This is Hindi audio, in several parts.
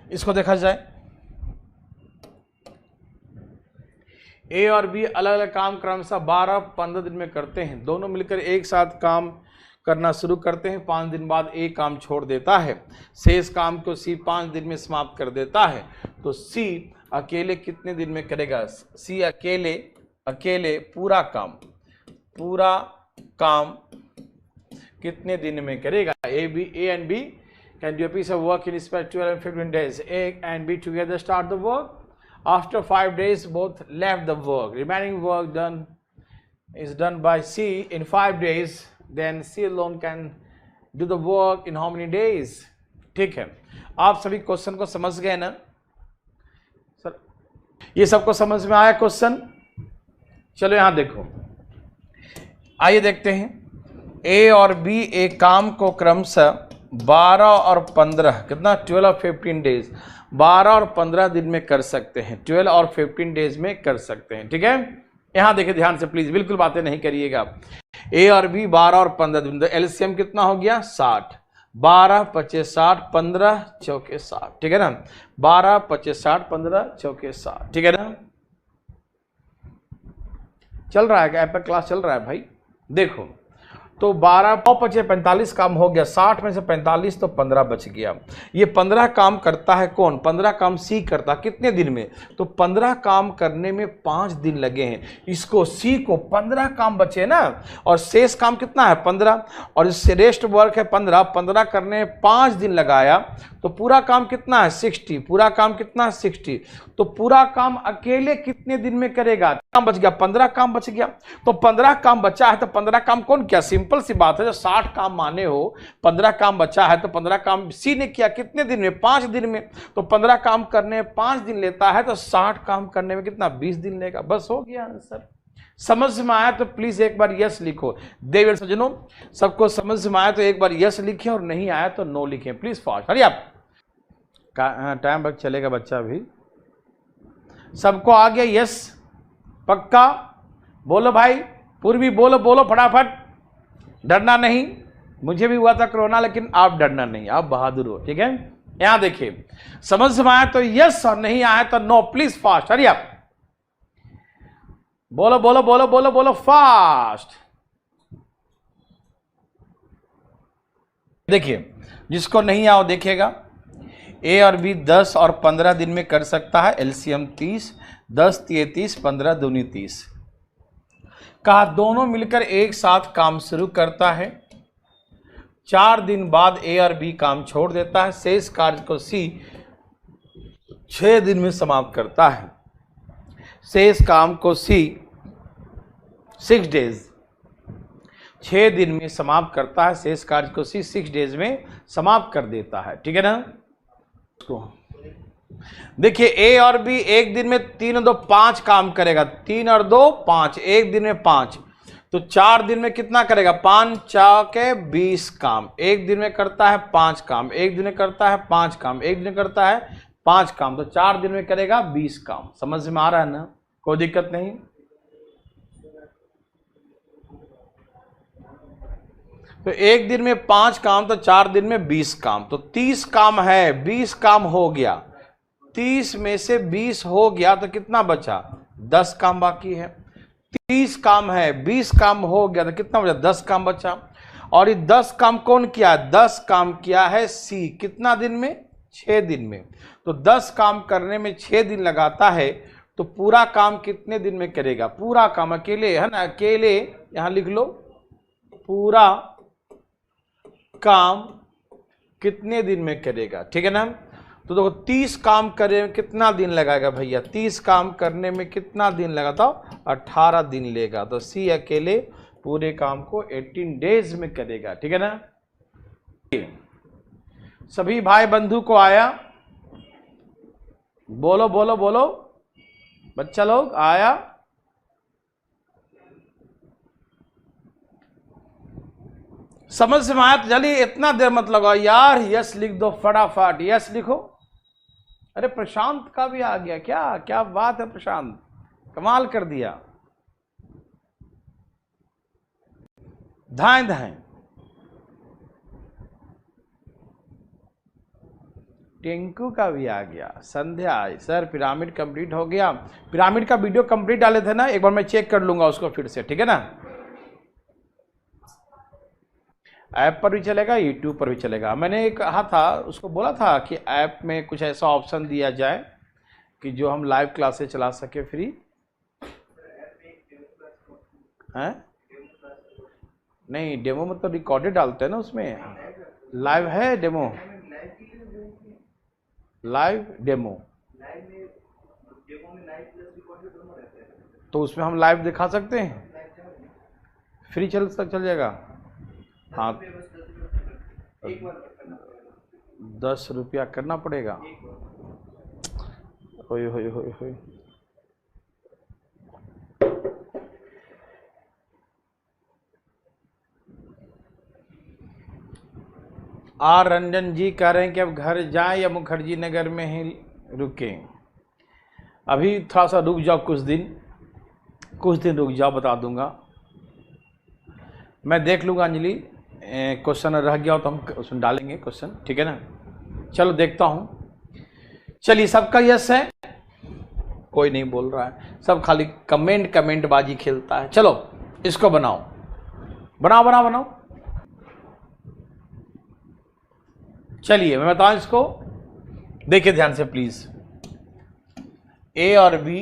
इसको देखा जाए, ए और बी अलग अलग काम क्रमशः 12-15 दिन में करते हैं। दोनों मिलकर एक साथ काम करना शुरू करते हैं। 5 दिन बाद ए काम छोड़ देता है, शेष काम को सी 5 दिन में समाप्त कर देता है। तो सी अकेले कितने दिन में करेगा? सी अकेले पूरा काम कितने दिन में करेगा? A and B can do a piece of work in space 12 and 15 days. A and B together start the work. After 5 days, both left the work. Remaining work is done by C in 5 days. Then C alone can do the work in how many days? ठीक है, आप सभी क्वेश्चन को समझ गए ना सर? ये सबको समझ में आया क्वेश्चन? चलो यहां देखो, आइए देखते हैं। ए और बी एक काम को क्रमशः 12 और 15, कितना? 12 और 15 डेज, 12 और 15 दिन में कर सकते हैं। 12 और 15 डेज में कर सकते हैं। ठीक है, यहां देखिए ध्यान से प्लीज, बिल्कुल बातें नहीं करिएगा। ए और बी 12 और 15 दिन, तो एलसीएम कितना हो गया? 60। 12 25 60, 15 चौके 60। ठीक है ना? 12 25 60, 15 चौके 60। ठीक है ना? चल रहा है क्या? ऐप पर क्लास चल रहा है भाई? देखो तो 12 25 45 काम हो गया, 60 में से 45 तो 15 बच गया। ये 15 काम करता है कौन? 15 काम सी करता, कितने दिन में? तो 15 काम करने में 5 दिन लगे हैं। इसको सी को 15 काम बचे ना, और शेष काम कितना है? 15, और इससे रेस्ट वर्क है 15 करने में 5 दिन लगाया, तो पूरा काम कितना है? 60। पूरा काम कितना है? 60। तो पूरा काम अकेले कितने दिन में करेगा? काम बच गया, 15 काम बच गया। तो 15 काम बचा है, तो 15 काम कौन किया? सिंपल सी बात है, जो 60 काम माने हो, 15 काम बचा है, तो 15 काम सी ने किया कितने दिन में? 5 दिन में। तो 15 काम करने में 5 दिन लेता है, तो 60 काम करने में कितना? 20 दिन लेगा। बस हो गया आंसर। समझ में आया तो प्लीज एक बार यस लिखो। देव सज्जनों, सबको समझ में आया तो एक बार यस लिखें, और नहीं आया तो नो लिखें प्लीज। फास्ट हरी आप, टाइम बग चलेगा बच्चा भी। सबको आ गया यस? पक्का बोलो भाई, पूर्वी बोलो फटाफट, डरना नहीं। मुझे भी हुआ था कोरोना, लेकिन आप डरना नहीं, आप बहादुर हो। ठीक है, यहां देखिए, समझ में आया तो यस, और नहीं आया तो नो। प्लीज फास्ट हरी आप, बोलो फास्ट। देखिए, जिसको नहीं आओ देखेगा, ए और बी 10 और 15 दिन में कर सकता है। एलसीएम 30, 10 30, 15 दूनी 30। कहा दोनों मिलकर एक साथ काम शुरू करता है। 4 दिन बाद ए और बी काम छोड़ देता है। शेष कार्य को सी 6 दिन में समाप्त करता है। शेष काम को सी 6 डेज, 6 दिन में समाप्त करता है। शेष कार्य को सी 6 डेज में समाप्त कर देता है। ठीक है ना? देखिए, ए और बी एक दिन में 3 और 2 5 काम करेगा। 3 और 2 5, एक दिन में 5, तो 4 दिन में कितना करेगा? 5 चौके 20 काम। एक दिन में करता है 5 काम, एक दिन में करता है 5 काम, एक दिन में करता है 5 काम, तो 4 दिन में करेगा 20 काम। समझ में आ रहा है ना? कोई दिक्कत नहीं। तो एक दिन में 5 काम, तो 4 दिन में 20 काम, तो 30 काम है, 20 काम हो गया। 30 में से 20 हो गया, तो कितना बचा? 10 काम बाकी है। 30 काम है, 20 काम हो गया, तो कितना बचा? 10 काम बचा। और ये 10 काम कौन किया? 10 काम किया है सी। कितना दिन में? 6 दिन में। तो 10 काम करने में 6 दिन लगाता है, तो पूरा काम कितने दिन में करेगा? पूरा काम अकेले, है ना? अकेले यहां लिख लो, पूरा काम कितने दिन में करेगा? ठीक है ना? तो देखो 30 काम करने में कितना दिन लगाएगा भैया? 30 काम करने में कितना दिन लगा था? 18 दिन लेगा। तो सी अकेले पूरे काम को 18 डेज में करेगा। ठीक है ना? सभी भाई बंधु को आया? बोलो बच्चा लोग, आया? समझ में आया तो चलिए, इतना देर मत लगाओ यार, यस लिख दो फटाफट, यस लिखो। अरे प्रशांत का भी आ गया क्या? क्या बात है प्रशांत, कमाल कर दिया। धाएं धाएं। टिंकू का भी आ गया। संध्या सर पिरामिड कंप्लीट हो गया। पिरामिड का वीडियो कंप्लीट डाले थे ना, एक बार मैं चेक कर लूंगा उसको फिर से, ठीक है ना। ऐप पर भी चलेगा, यूट्यूब पर भी चलेगा। मैंने कहा था, उसको बोला था कि ऐप में कुछ ऐसा ऑप्शन दिया जाए कि जो हम लाइव क्लासेस चला सके फ्री। हैं? नहीं, डेमो मतलब रिकॉर्डेड डालते हैं ना उसमें। लाइव है डेमो, लाइव डेमो, तो उसमें हम लाइव दिखा सकते हैं, फ्री चल जाएगा। हाँ, 10 रुपया करना पड़ेगा। होय होय होय होय। आर रंजन जी कह रहे हैं कि अब घर जाएं या मुखर्जी नगर में ही रुकें। अभी थोड़ा सा रुक जाओ, कुछ दिन रुक जाओ, बता दूंगा। मैं देख लूँगा अंजलि, क्वेश्चन रह गया हो तो हम उसमें डालेंगे क्वेश्चन, ठीक है ना। चलो देखता हूँ। चलिए, सबका यस है, कोई नहीं बोल रहा है, सब खाली कमेंट बाजी खेलता है। चलो इसको बनाओ। चलिए मैं बताऊं इसको, देखिए ध्यान से प्लीज। ए और बी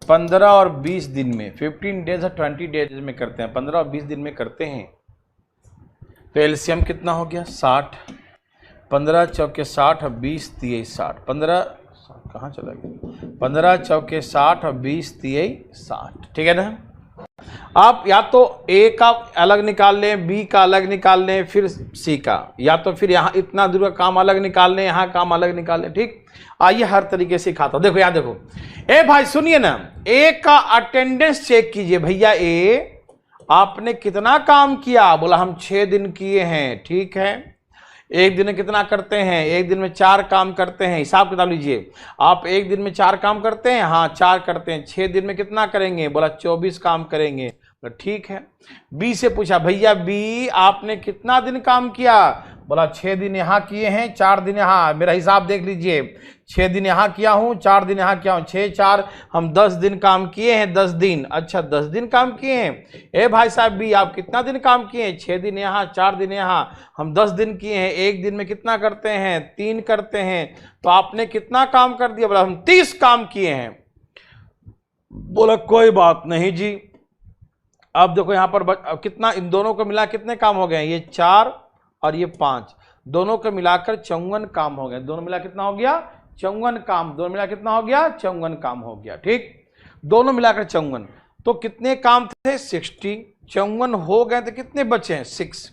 15 और 20 दिन में, 15 डेज और 20 डेज में करते हैं, 15 और 20 दिन में करते हैं। तो एलसीएम कितना हो गया? 60। 15 चौके 60 और 20 तिये 60। 15 कहाँ चला गया? 15 चौके 60 और 20 तिये 60, ठीक है ना। आप या तो ए का अलग निकाल लें, बी का अलग निकाल लें, फिर सी का, या तो फिर यहाँ इतना दूर का काम अलग निकाल लें, यहाँ काम अलग निकाल लें, ठीक। आइए हर तरीके से खाता हूं। देखो यहाँ देखो, ए भाई सुनिए ना, ए का अटेंडेंस चेक कीजिए भैया। ए आपने कितना काम किया? बोला हम 6 दिन किए हैं, ठीक है। एक दिन में कितना करते हैं? एक दिन में 4 काम करते हैं। हिसाब किताब लीजिए, आप एक दिन में 4 काम करते हैं, हाँ 4 करते हैं। 6 दिन में कितना करेंगे? बोला 24 काम करेंगे। बोला ठीक है। बी से पूछा, भैया बी आपने कितना दिन काम किया? बोला 6 दिन यहाँ किए हैं, 4 दिन यहाँ। मेरा हिसाब देख लीजिए, 6 दिन यहाँ किया हूँ, 4 दिन यहाँ किया हूँ, 6 4 हम 10 दिन काम किए हैं, 10 दिन। अच्छा 10 दिन काम किए हैं। ए भाई साहब बी आप कितना दिन काम किए हैं? 6 दिन यहाँ, 4 दिन यहाँ, हम 10 दिन किए हैं। एक दिन में कितना करते हैं? 3 करते हैं। तो आपने कितना काम कर दिया? बोला हम 30 काम किए हैं। बोला कोई बात नहीं जी। अब देखो यहाँ पर कितना, इन दोनों को मिला कितने काम हो गए? ये 4 और ये 5, दोनों को मिलाकर 54 काम हो गए। दोनों मिला कितना हो गया? 54 काम। दोनों मिला कितना हो गया? 54 काम हो गया, ठीक। दोनों मिलाकर 54। तो कितने काम थे? 60। 54 हो गए तो कितने बचे हैं? 6।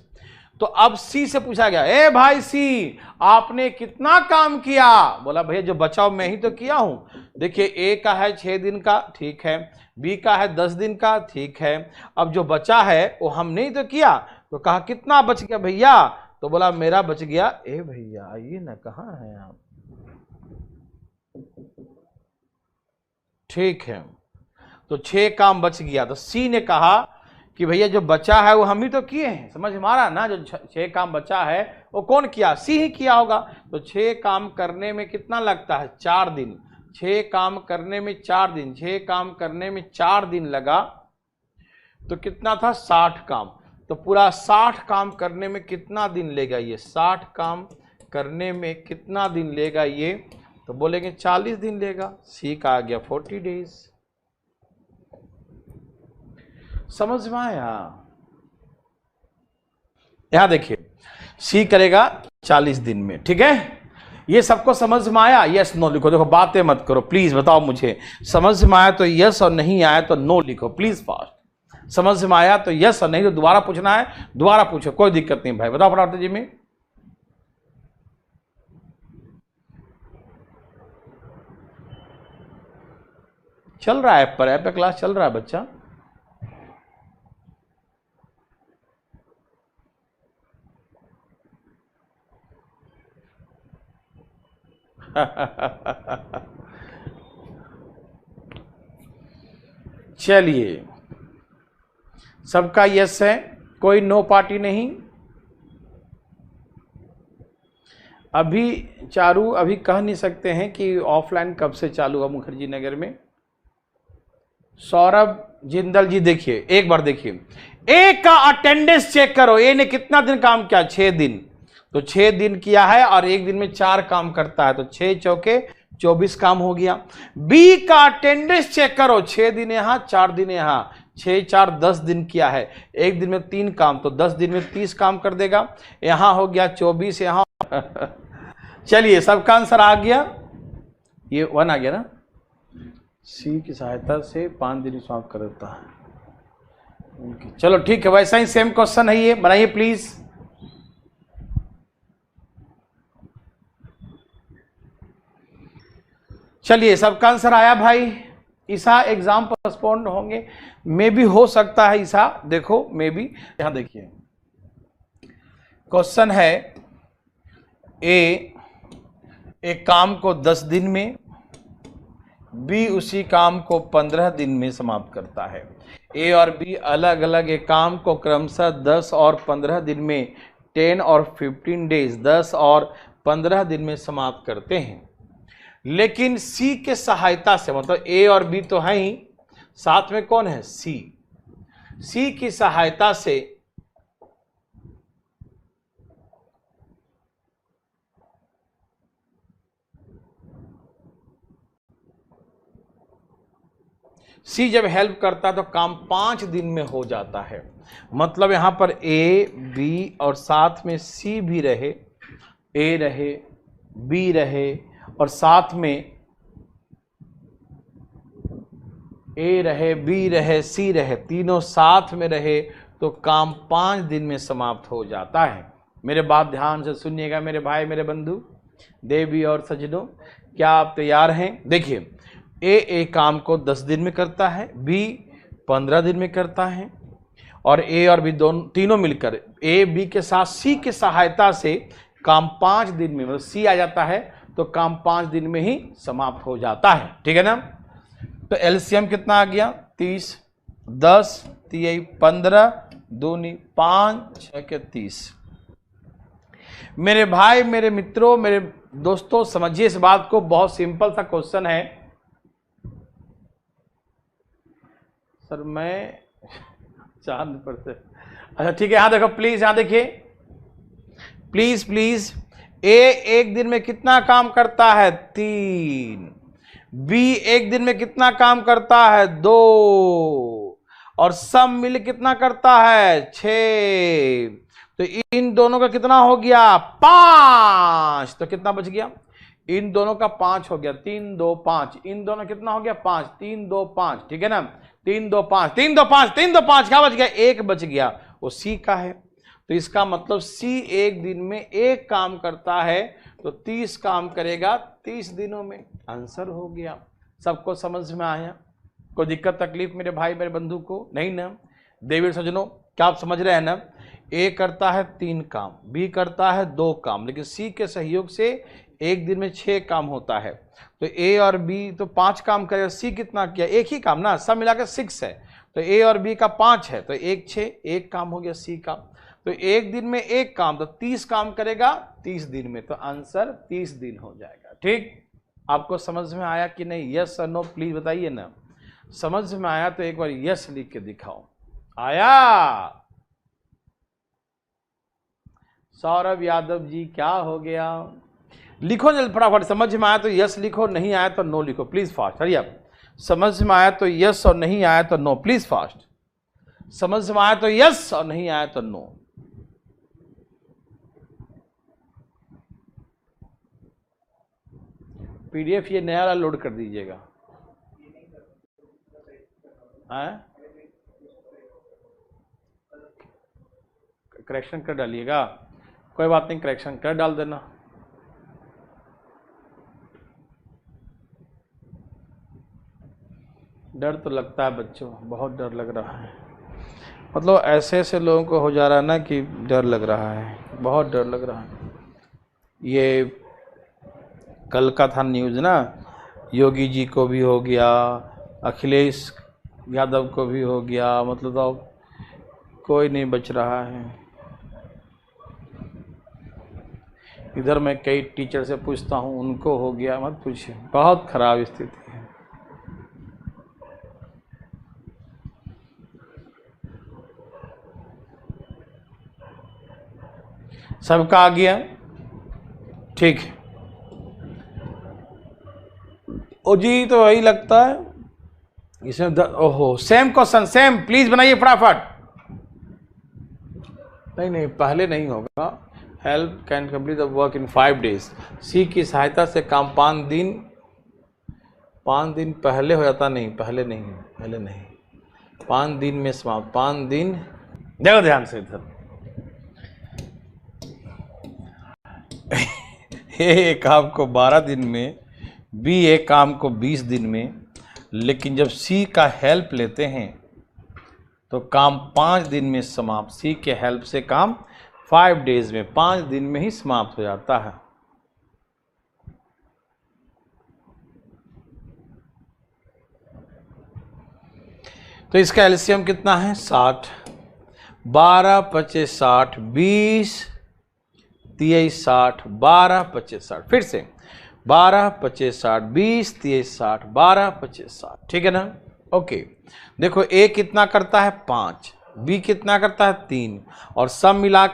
तो अब सी से पूछा गया, ए भाई सी आपने कितना काम किया? बोला भैया जो बचाव मैं ही तो किया हूं। देखिए ए का है 6 दिन का, ठीक है। बी का है 10 दिन का, ठीक है। अब जो बचा है वो हमने ही तो किया। तो कहा कितना बच गया भैया? तो बोला मेरा बच गया। ए भैया आइए ना, कहाँ हैं आप? ठीक है, तो 6 काम बच गया। तो सी ने कहा कि भैया जो बचा है वो हम ही तो किए हैं। समझ मारा ना, जो 6 काम बचा है वो कौन किया? सी ही किया होगा। तो 6 काम करने में कितना लगता है? 4 दिन। 6 काम करने में 4 दिन, 6 काम करने में 4 दिन लगा, तो कितना था? 60 काम। तो पूरा 60 काम करने में कितना दिन लेगा ये? 60 काम करने में कितना दिन लेगा ये? तो बोलेंगे 40 दिन लेगा। सी का आ गया 40 डेज। समझ में आया? यहां देखिए, सी करेगा 40 दिन में, ठीक है। ये सबको समझ में आया? यस नो लिखो। देखो बातें मत करो प्लीज, बताओ मुझे समझ में आया तो यस, और नहीं आया तो नो लिखो प्लीज फास्ट। समझ में आया तो यस, और नहीं तो दोबारा पूछना है दोबारा पूछो, कोई दिक्कत नहीं भाई। बताओ फटाफट जी में। चल रहा है ऐप पर क्लास चल रहा है बच्चा। चलिए सबका यस है, कोई नो पार्टी नहीं। अभी चारू अभी कह नहीं सकते हैं कि ऑफलाइन कब से चालू हुआ मुखर्जी नगर में। सौरभ जिंदल जी देखिए, एक बार देखिए, ए का अटेंडेंस चेक करो, ए ने कितना दिन काम किया, 6 दिन, तो 6 दिन किया है और एक दिन में 4 काम करता है, तो 6 चौके 24 काम हो गया। बी का अटेंडेंस चेक करो, 6 दिन यहां 4 दिन यहां, 6 4 10 दिन किया है, एक दिन में 3 काम, तो 10 दिन में 30 काम कर देगा, यहां हो गया 24 यहां चलिए सबका आंसर आ गया, ये 1 आ गया ना। सी की सहायता से 5 दिन सॉल्व कर देता है। चलो ठीक है, वैसा ही सेम क्वेश्चन है ये, बनाइए प्लीज। चलिए सबका आंसर आया भाई। ईसा एग्जाम पोस्टपोन्ड होंगे, मे भी हो सकता है ईसा, देखो मे भी। यहां देखिए क्वेश्चन है, एक काम को 10 दिन में, बी उसी काम को 15 दिन में समाप्त करता है। ए और बी अलग अलग एक काम को क्रमशः 10 और 15 दिन में, 10 और 15 डेज, 10 और 15 दिन में समाप्त करते हैं। लेकिन सी के सहायता से, मतलब ए और बी तो है ही, साथ में कौन है, सी की सहायता से सी जब हेल्प करता है तो काम 5 दिन में हो जाता है। मतलब यहां पर ए बी और साथ में सी भी रहे, ए रहे बी रहे और साथ में ए रहे बी रहे सी रहे, तीनों साथ में रहे तो काम 5 दिन में समाप्त हो जाता है। मेरे बात ध्यान से सुनिएगा मेरे भाई मेरे बंधु देवी और सज्जनों, क्या आप तैयार हैं? देखिए ए काम को 10 दिन में करता है, बी 15 दिन में करता है और ए और बी दोनों तीनों मिलकर ए बी के साथ सी की सहायता से काम 5 दिन में, मतलब सी आ जाता है तो काम 5 दिन में ही समाप्त हो जाता है। ठीक है ना? तो एलसीएम कितना आ गया, 30, 10 3 15 2 5 6 के 30। मेरे भाई मेरे मित्रों मेरे दोस्तों समझिए इस बात को, बहुत सिंपल सा क्वेश्चन है। सर मैं चांद पर से, अच्छा ठीक है, यहां देखो प्लीज, यहां देखिए प्लीज प्लीज। ए एक दिन में कितना काम करता है, 3। बी एक दिन में कितना काम करता है, 2 और सब मिल कितना करता है, 6। तो इन दोनों का कितना हो गया, 5। तो कितना बच गया, इन दोनों का 5 हो गया, 3 2 5। इन दोनों कितना हो गया, 5, 3 2 5। ठीक है ना, 3 2 5 3 2 5 3 2 5, क्या बच गया, 1 बच गया, वो सी का है। तो इसका मतलब सी एक दिन में 1 काम करता है तो 30 काम करेगा 30 दिनों में। आंसर हो गया। सबको समझ में आया? कोई दिक्कत तकलीफ मेरे भाई मेरे बंधु को नहीं ना? देवी सज्जनों क्या आप समझ रहे हैं ना? ए करता है 3 काम, बी करता है 2 काम, लेकिन सी के सहयोग से एक दिन में 6 काम होता है। तो ए और बी तो 5 काम करेगा, सी कितना किया, 1 ही काम ना, सब मिलाकर 6 है। तो ए और बी का 5 है तो 1 6, 1 काम हो गया सी का। तो एक दिन में 1 काम, तो 30 काम करेगा 30 दिन में, तो आंसर 30 दिन हो जाएगा। ठीक, आपको समझ में आया कि नहीं? यस और नो प्लीज बताइए ना। समझ में आया तो एक बार यस लिख के दिखाओ। आया? सौरभ यादव जी क्या हो गया? लिखो जल्द फटाफट। समझ में आया तो यस लिखो, नहीं आया तो नो लिखो प्लीज फास्ट। हरी आप। समझ में आया तो यस और नहीं आया तो नो प्लीज फास्ट। समझ में आया तो यस और नहीं आया तो नो। पीडीएफ ये नया वाला लोड कर दीजिएगा। करेक्शन कर डालिएगा, कोई बात नहीं, करेक्शन कर डाल देना। डर तो लगता है बच्चों, बहुत डर लग रहा है। मतलब ऐसे ऐसे लोगों को हो जा रहा है ना कि डर लग रहा है, बहुत डर लग रहा है। ये कल का था न्यूज़ ना, योगी जी को भी हो गया, अखिलेश यादव को भी हो गया, मतलब अब कोई नहीं बच रहा है। इधर मैं कई टीचर से पूछता हूँ, उनको हो गया, मत पूछिए, बहुत खराब स्थिति है। सबका आ गया, ठीक है। ओ जी, तो वही लगता है इसमें ओहो, सेम क्वेश्चन सेम, प्लीज बनाइए फटाफट। नहीं, पहले नहीं होगा। Help can complete the work in 5 days। सी की सहायता से काम 5 दिन पहले हो जाता। नहीं, पहले नहीं, 5 दिन में समाप्त। 5 दिन, देखो ध्यान से इधर। ए काम को 12 दिन में, बी ए काम को 20 दिन में, लेकिन जब सी का हेल्प लेते हैं तो काम 5 दिन में समाप्त। सी के हेल्प से काम 5 days में, 5 दिन में ही समाप्त हो जाता है। तो इसका एलसीएम कितना है? 60। 12 25 60, 20 23 60, 12 25 60। फिर से 12 25 60, 20 23 60, 12 25 60, ठीक है ना? ओके, देखो ए कितना करता है? 5, बी कितना करता है? 3, और सब मिला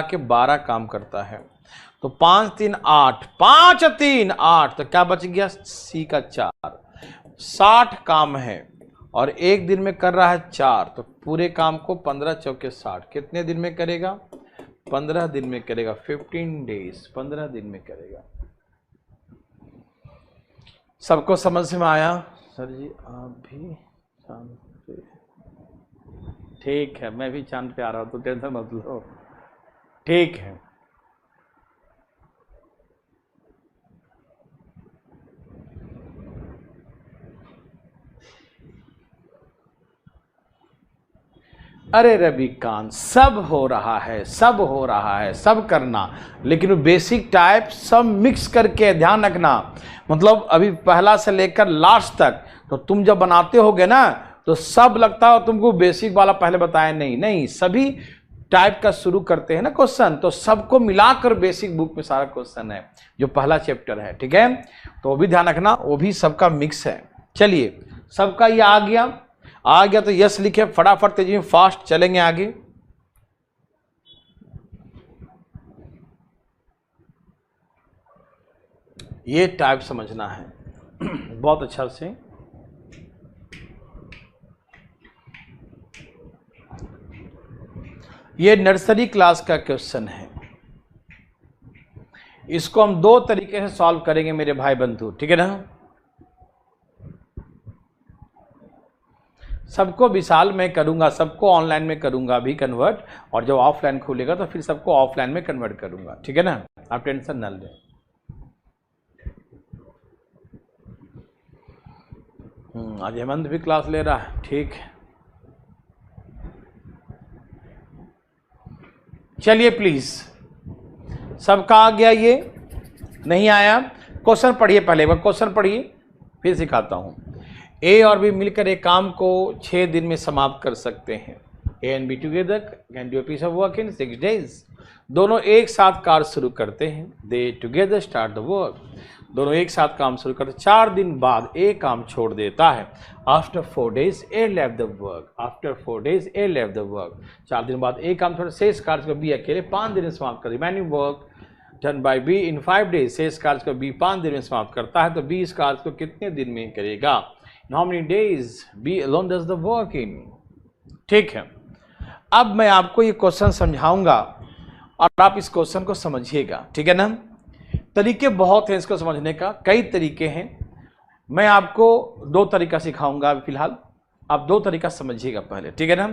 के 12 काम करता है। तो 5 3 8, 5 3 8, तो क्या बच गया? सी का 4। 60 काम है और एक दिन में कर रहा है 4, तो पूरे काम को 15 चौके 60 कितने दिन में करेगा? 15 दिन में करेगा। 15 days, 15 दिन में करेगा। सबको समझ में आया? सर जी आप भी चांद पे, ठीक है, मैं भी चांद पे आ रहा हूं, तो टेंशन मत लो, ठीक है। अरे रविकांत, सब हो रहा है, सब करना, लेकिन बेसिक टाइप सब मिक्स करके ध्यान रखना। मतलब अभी पहला से लेकर लास्ट तक, तो तुम जब बनाते होगे ना, तो सब लगता है तुमको बेसिक वाला पहले बताया। नहीं, सभी टाइप का शुरू करते हैं ना क्वेश्चन, तो सबको मिलाकर बेसिक बुक में सारा क्वेश्चन है, जो पहला चैप्टर है, ठीक है? तो वो भी ध्यान रखना, वो भी सबका मिक्स है। चलिए, सबका ये आ गया तो यस लिखे, फटाफट तेजी में फास्ट चलेंगे आगे। ये टाइप समझना है बहुत अच्छा से। ये नर्सरी क्लास का क्वेश्चन है, इसको हम 2 तरीके से सॉल्व करेंगे मेरे भाई बंधु, ठीक है ना? सबको विशाल में करूंगा, सबको ऑनलाइन में करूंगा अभी कन्वर्ट, और जब ऑफलाइन खुलेगा तो फिर सबको ऑफलाइन में कन्वर्ट करूंगा, ठीक है ना? आप टेंशन न लें। आज हेमंत भी क्लास ले रहा है, ठीक है। चलिए प्लीज, सबका आ गया? ये नहीं आया? क्वेश्चन पढ़िए, पहले एक क्वेश्चन पढ़िए, फिर सिखाता हूं। ए और बी मिलकर एक काम को 6 दिन में समाप्त कर सकते हैं। A and B together can do a piece of work in 6 days। दोनों एक साथ कार्य शुरू करते हैं। They together start the work. दोनों एक साथ काम शुरू करते हैं। 4 दिन बाद ए काम छोड़ देता है। After 4 days A left the work. After 4 days A left the work. 4 दिन बाद ए काम छोड़, शेष कार्य को बी अकेले 5 दिन में समाप्त कर। Remaining work done by be in 5 days। शेष कार्य को बी 5 दिन में समाप्त करता है। तो बी इस कार्य को कितने दिन में करेगा? How many days B alone does the work in? ठीक है। अब मैं आपको ये क्वेश्चन समझाऊंगा और आप इस क्वेश्चन को समझिएगा, ठीक है ना? तरीके बहुत हैं इसको समझने का, कई तरीके हैं। मैं आपको 2 तरीका सिखाऊंगा फिलहाल, आप 2 तरीका समझिएगा पहले, ठीक है ना?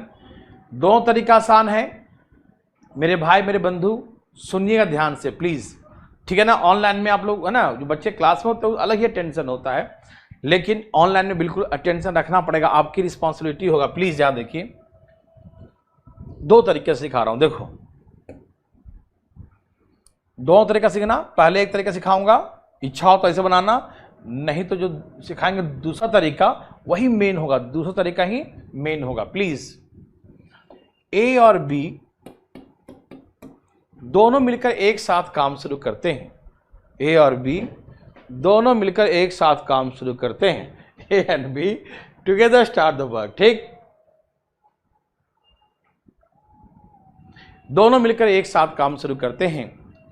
2 तरीका आसान है मेरे भाई मेरे बंधु, सुनिएगा ध्यान से प्लीज, ठीक है ना? ऑनलाइन में आप लोग है ना, जो बच्चे क्लास में होते हैं अलग ही टेंशन होता है, लेकिन ऑनलाइन में बिल्कुल अटेंशन रखना पड़ेगा, आपकी रिस्पॉन्सिबिलिटी होगा। प्लीज याद देखिए, 2 तरीके से सिखा रहा हूं, देखो 2 तरीका सीखना। पहले एक तरीका सिखाऊंगा, इच्छा हो तो ऐसे बनाना, नहीं तो जो सिखाएंगे दूसरा तरीका वही मेन होगा, दूसरा तरीका ही मेन होगा। प्लीज, ए और बी दोनों मिलकर एक साथ काम शुरू करते हैं, ए और बी दोनों मिलकर एक साथ काम शुरू करते हैं, A and B together start the work. ठीक, दोनों मिलकर एक साथ काम शुरू करते हैं।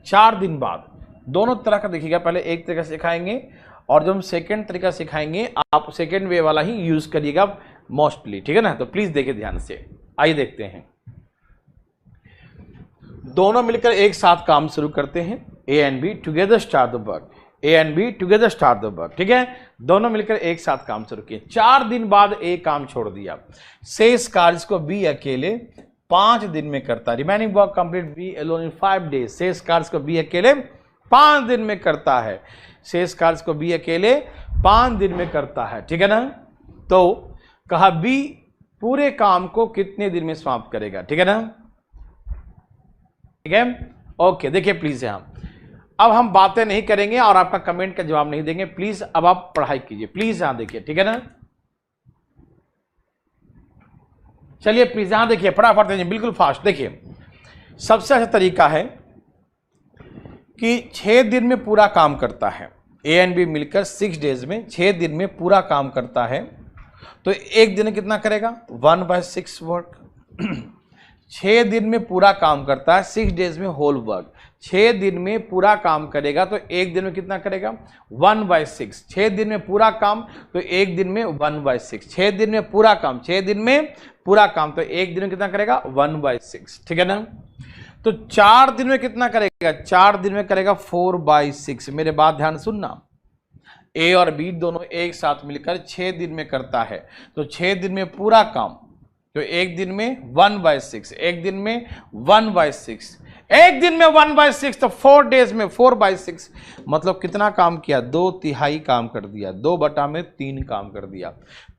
4 दिन बाद दोनों तरह का देखिएगा, पहले एक तरीका सिखाएंगे और जब हम सेकेंड तरीका सिखाएंगे आप सेकेंड वे वाला ही यूज करिएगा मोस्टली, ठीक है ना। तो प्लीज देखिए ध्यान से, आइए देखते हैं। दोनों मिलकर एक साथ काम शुरू करते हैं, A and B together start the work, A and B together start the work. ठीक है, दोनों मिलकर एक साथ काम शुरू किए। 4 दिन बाद ए काम छोड़ दिया, शेष कार्य को बी अकेले 5 दिन में करता, remaining work complete B alone in 5 days. शेष कार्य को बी अकेले 5 दिन में करता है, शेष कार्य को बी अकेले 5 दिन में करता है, ठीक है ना। तो कहा बी पूरे काम को कितने दिन में समाप्त करेगा, ठीक है ना। ठीक है, ओके। देखिए प्लीज यहां अब हम बातें नहीं करेंगे और आपका कमेंट का जवाब नहीं देंगे, प्लीज अब आप पढ़ाई कीजिए, प्लीज यहां देखिए, ठीक है ना। चलिए प्लीज यहां देखिए, फटाफट देखिए, बिल्कुल फास्ट देखिए। सबसे अच्छा तरीका है कि 6 दिन में पूरा काम करता है, ए एंड बी मिलकर 6 डेज में 6 दिन में पूरा काम करता है, तो एक दिन में कितना करेगा 1/6 वर्क। 6 दिन में पूरा काम करता है, 6 डेज में होल वर्क। 6 दिन में पूरा काम करेगा तो एक दिन में कितना करेगा 1/6। 6 दिन में पूरा काम तो एक दिन में 1/6। 6 दिन में पूरा काम, 6 दिन में पूरा काम तो एक दिन में कितना करेगा 1/6, ठीक है ना। तो 4 दिन में कितना करेगा, 4 दिन में करेगा 4/6। मेरे बात ध्यान सुनना, ए और बी दोनों एक साथ मिलकर 6 दिन में करता है, तो 6 दिन में पूरा काम तो एक दिन में 1/6, एक दिन में 1/6, एक दिन में 1/6 तो 4 डेज में 4/6, मतलब कितना काम किया 2/3 काम कर दिया, 2/3 काम कर दिया।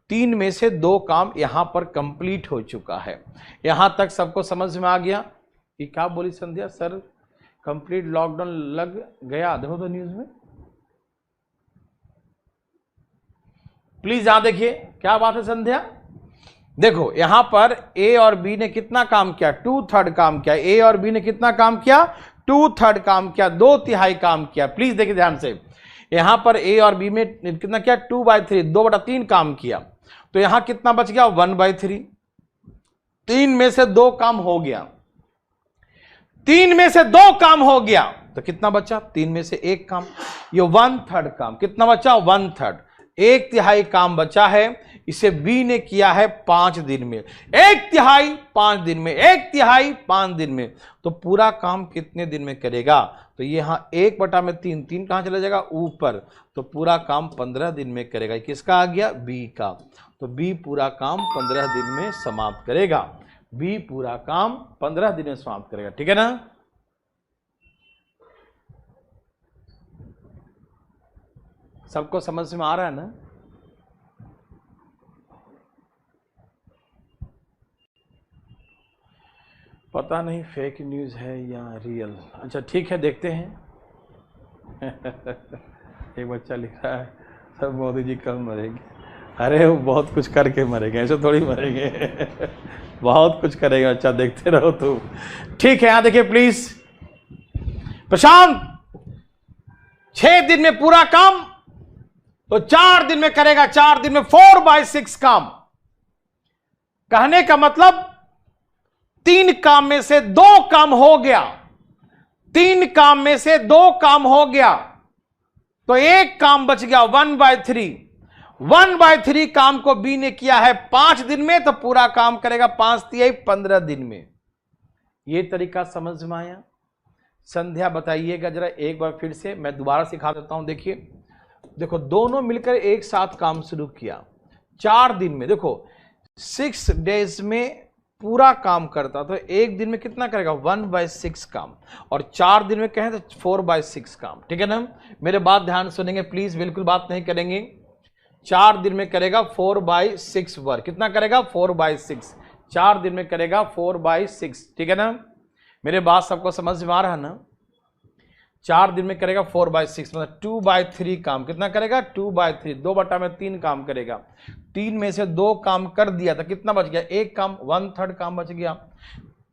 3 में से 2 काम यहां पर कंप्लीट हो चुका है। यहां तक सबको समझ में आ गया कि क्या बोली संध्या सर, कंप्लीट लॉकडाउन लग गया, देखो तो न्यूज में। प्लीज यहां देखिए क्या बात है संध्या। देखो यहां पर ए और बी ने कितना काम किया 2/3 काम किया, ए और बी ने कितना काम किया 2/3 काम किया, 2/3 काम किया। प्लीज देखिए ध्यान से, यहां पर ए और बी में कितना किया 2/3, 2/3 काम किया, तो यहां कितना बच गया 1/3। 3 में से 2 काम हो गया, 3 में से 2 काम हो गया तो कितना बचा 3 में से 1 काम, ये 1/3 काम, कितना बचा 1/3, 1/3 काम बचा है। इसे बी ने किया है 5 दिन में, 1/3 5 दिन में, 1/3 5 दिन में, तो पूरा काम कितने दिन में करेगा, तो यहां 1/3, 3 कहां चला जाएगा ऊपर, तो पूरा काम 15 दिन में करेगा। किसका आ गया बी का, तो बी पूरा काम 15 दिन में समाप्त करेगा, बी पूरा काम 15 दिन में समाप्त करेगा, ठीक है ना। सबको समझ में आ रहा है ना। पता नहीं फेक न्यूज है या रियल, अच्छा ठीक है देखते हैं। एक बच्चा लिख रहा है सब मोदी जी कब मरेंगे, अरे वो बहुत कुछ करके मरेंगे, ऐसे थोड़ी मरेंगे। बहुत कुछ करेगा, अच्छा देखते रहो तो ठीक है। यहां देखिए प्लीज, प्रशांत 6 दिन में पूरा काम तो 4 दिन में करेगा, 4 दिन में 4/6 काम। कहने का मतलब 3 काम में से 2 काम हो गया, 3 काम में से 2 काम हो गया तो 1 काम बच गया 1/3। 1/3 काम को बी ने किया है 5 दिन में, तो पूरा काम करेगा 5/3 15 दिन में। यह तरीका समझ में आया। संध्या बताइएगा जरा एक बार फिर से, मैं दोबारा सिखा देता हूं। देखिए देखो, दोनों मिलकर एक साथ काम शुरू किया 4 दिन में, देखो 6 डेज में पूरा काम करता, तो एक दिन में कितना करेगा 1/6 काम, और 4 दिन में कहें तो 4/6 काम, ठीक है ना। मेरे बात ध्यान सुनेंगे प्लीज, बिल्कुल बात नहीं करेंगे। 4 दिन में करेगा 4/6 वर्क, कितना करेगा 4/6, 4 दिन में करेगा 4/6, ठीक है ना। मेरे बात सबको समझ में आ रहा है ना। 4 दिन में करेगा 4/6, मतलब 2/3 काम, कितना करेगा 2/3, 2/3 काम करेगा। 3 में से 2 काम कर दिया तो कितना बच गया 1 काम, 1/3 काम बच गया।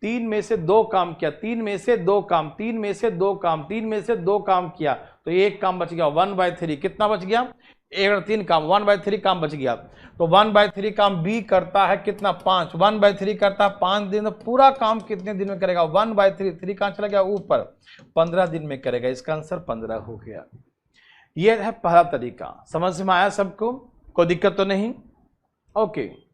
3 में से 2 काम किया, 3 में से 2 काम, 3 में से 2 काम, 3 में से 2 काम किया, तो एक काम बच गया 1/3। कितना बच गया? 1 और 3 काम, 1/3 काम बच गया। तो 1/3 काम बी करता है कितना? 5। 1/3 करता है 5 दिन। तो पूरा काम कितने दिन में करेगा? 1/3। 3 कहां चला गया? ऊपर। 15 दिन में करेगा। इसका आंसर 15 हो गया। यह है पहला तरीका। समझ में आया सबको? कोई दिक्कत तो नहीं? ओके।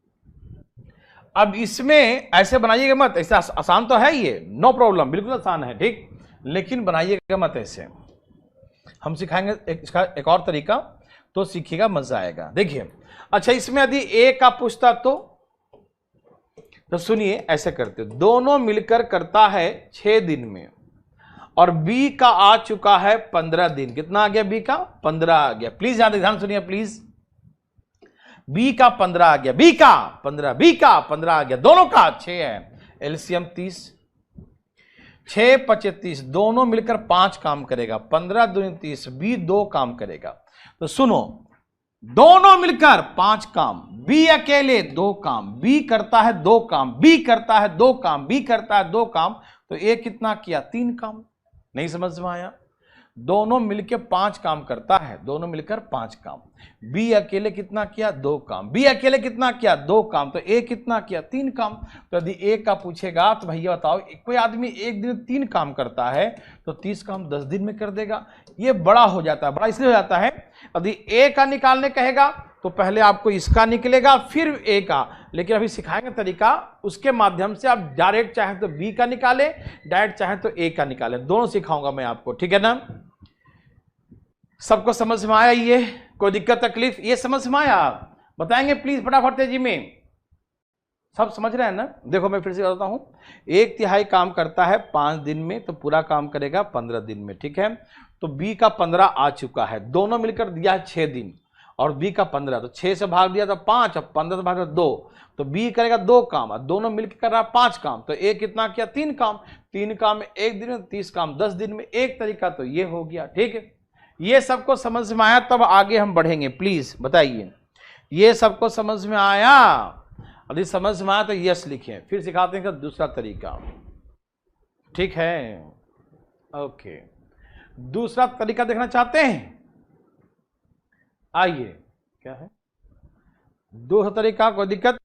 अब इसमें ऐसे बनाइएगा मत, ऐसे आसान तो है ये, नो प्रॉब्लम, बिल्कुल आसान है, ठीक, लेकिन बनाइएगा मत ऐसे। हम सिखाएंगे इसका एक और तरीका, तो सीखिएगा, मजा आएगा। देखिए, अच्छा, इसमें यदि ए का पूछता तो सुनिए, ऐसे करते, दोनों मिलकर करता है 6 दिन में, और बी का आ चुका है 15 दिन। कितना आ गया? बी का 15 आ गया। प्लीज ध्यान सुनिए प्लीज। बी का 15 आ गया, बी का 15, बी का 15 आ गया, दोनों का 6 है। एलसीएम 30, 6 25 30, दोनों मिलकर 5 काम करेगा। 15 दूनी 30, बी 2 काम करेगा। तो सुनो, दोनों मिलकर 5 काम, बी अकेले 2 काम, बी करता है 2 काम, बी करता है 2 काम, बी करता है 2 काम, तो ए कितना किया? 3 काम। नहीं समझ में आया? दोनों मिलकर 5 काम करता है, दोनों मिलकर 5 काम। बी अकेले कितना किया? 2 काम। बी अकेले कितना किया? 2 काम। तो ए कितना किया? 3 काम। तो यदि ए का पूछेगा तो भैया बताओ, कोई आदमी एक दिन 3 काम करता है तो 30 काम 10 दिन में कर देगा। ये बड़ा हो जाता है। बड़ा इसलिए हो जाता है, यदि ए का निकालने कहेगा तो पहले आपको इसका निकलेगा, फिर ए का। लेकिन अभी सिखाएंगे तरीका, उसके माध्यम से आप डायरेक्ट चाहे तो बी का निकाले, डायरेक्ट चाहे तो ए का निकाले, दोनों सिखाऊंगा मैं आपको, ठीक है ना? सबको समझ में आया? ये कोई दिक्कत तकलीफ? ये समझ में आया? बताएंगे प्लीज फटाफट तेजी में। सब समझ रहे हैं ना? देखो, मैं फिर से बताता हूं। 1/3 काम करता है 5 दिन में, तो पूरा काम करेगा 15 दिन में, ठीक है? तो बी का 15 आ चुका है, दोनों मिलकर दिया है 6 दिन, और बी का 15, तो 6 से भाग दिया तो 5, अब 15 से भाग दिया 2, तो बी करेगा 2 काम, और दोनों मिलकर कर रहा 5 काम। तो ए कितना किया? 3 काम। 3 काम में 1 दिन में, 30 काम 10 दिन में। एक तरीका तो ये हो गया, ठीक है? ये सबको समझ में आया? तब आगे हम बढ़ेंगे, प्लीज बताइए। ये सबको समझ में आया? यदि समझ में आया तो यस लिखें। फिर सिखाते हैं दूसरा तरीका, ठीक है? ओके, दूसरा तरीका देखना चाहते हैं? आइए, क्या है दूसरा तरीका? कोई दिक्कत?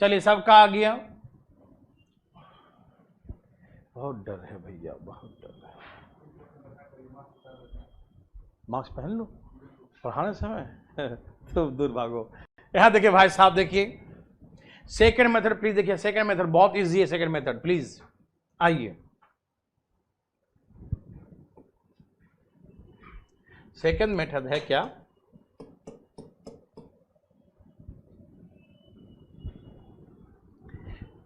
चलिए, सबका आ गया। बहुत डर है भैया, बहुत डर है। मास्क पहन लो पढ़ाने समय तो दूर भागो। यहां देखिए भाई साहब, देखिए सेकंड मेथड प्लीज। देखिए सेकंड मेथड बहुत इजी है। सेकंड मेथड प्लीज आइए। सेकंड मेथड है क्या?